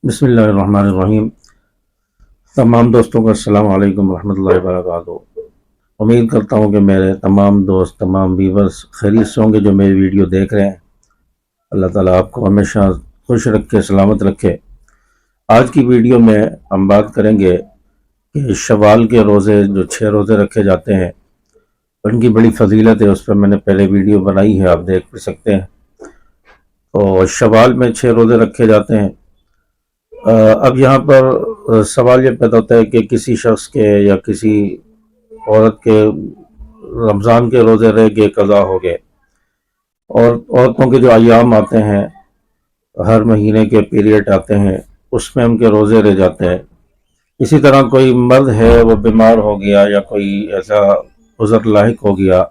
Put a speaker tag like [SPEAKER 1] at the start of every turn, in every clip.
[SPEAKER 1] بسم اللہ الرحمن الرحیم۔ تمام دوستوں کا السلام علیکم ورحمۃ اللہ وبرکاتہ۔ امید کرتا ہوں کہ میرے تمام دوست، تمام ویورز خیریت سے ہوں گے جو میری ویڈیو دیکھ رہے ہیں۔ اللہ تعالیٰ آپ کو ہمیشہ خوش رکھے، سلامت رکھے۔ آج کی ویڈیو میں ہم بات کریں گے کہ شوال کے روزے جو 6 روزے رکھے جاتے ہیں ان کی بڑی فضیلت ہے۔ اس پر میں نے پہلے ویڈیو بنائی ہے، آپ دیکھ بھی سکتے ہیں۔ تو شوال میں 6 روزے رکھے جاتے ہیں۔ اب یہاں پر سوال یہ پیدا ہوتا ہے کہ کسی شخص کے یا کسی عورت کے رمضان کے روزے رہ گئے، قضا ہو گئے، اور عورتوں کے جو ایام آتے ہیں، ہر مہینے کے پیریڈ آتے ہیں، اس میں ان کے روزے رہ جاتے ہیں۔ اسی طرح کوئی مرد ہے، وہ بیمار ہو گیا یا کوئی ایسا عذر لاحق ہو گیا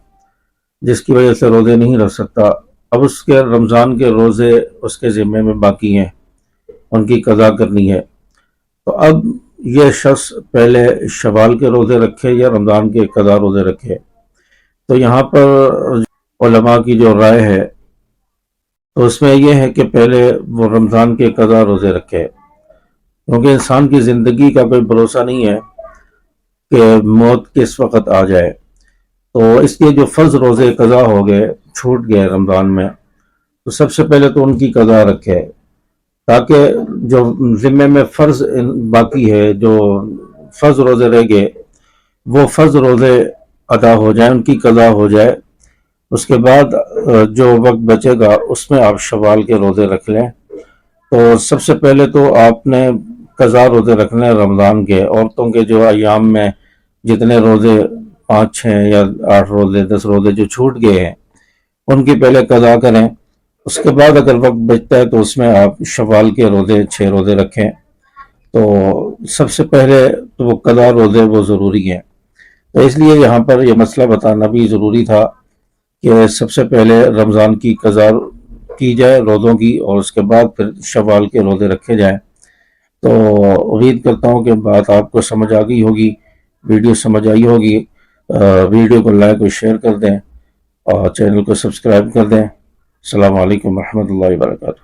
[SPEAKER 1] جس کی وجہ سے روزے نہیں رکھ سکتا، اب اس کے رمضان کے روزے اس کے ذمے میں باقی ہیں، ان کی قضا کرنی ہے۔ تو اب یہ شخص پہلے شوال کے روزے رکھے یا رمضان کے قضا روزے رکھے؟ تو یہاں پر علماء کی جو رائے ہے تو اس میں یہ ہے کہ پہلے وہ رمضان کے قضا روزے رکھے، کیونکہ انسان کی زندگی کا کوئی بھروسہ نہیں ہے کہ موت کس وقت آ جائے۔ تو اس لیے جو فرض روزے قضا ہو گئے، چھوٹ گئے رمضان میں، تو سب سے پہلے تو ان کی قضا رکھے، تاکہ جو ذمے میں فرض باقی ہے، جو فرض روزے رہ گئے، وہ فرض روزے ادا ہو جائیں، ان کی قضا ہو جائے۔ اس کے بعد جو وقت بچے گا اس میں آپ شوال کے روزے رکھ لیں۔ تو سب سے پہلے تو آپ نے قضا روزے رکھنے رمضان کے۔ عورتوں کے جو ایام میں جتنے روزے 5، 6 یا 8 روزے، 10 روزے جو چھوٹ گئے ہیں، ان کی پہلے قضا کریں۔ اس کے بعد اگر وقت بچتا ہے تو اس میں آپ شوال کے روزے 6 روزے رکھیں۔ تو سب سے پہلے تو وہ قضا روزے وہ ضروری ہیں، تو اس لیے یہاں پر یہ مسئلہ بتانا بھی ضروری تھا کہ سب سے پہلے رمضان کی قضا کی جائے روزوں کی، اور اس کے بعد پھر شوال کے روزے رکھے جائیں۔ تو امید کرتا ہوں کہ بات آپ کو سمجھ آ گئی ہوگی، ویڈیو سمجھ آئی ہوگی۔ ویڈیو کو لائک اور شیئر کر دیں، اور چینل کو سبسکرائب کر دیں۔ السلام علیکم ورحمۃ اللہ وبرکاتہ۔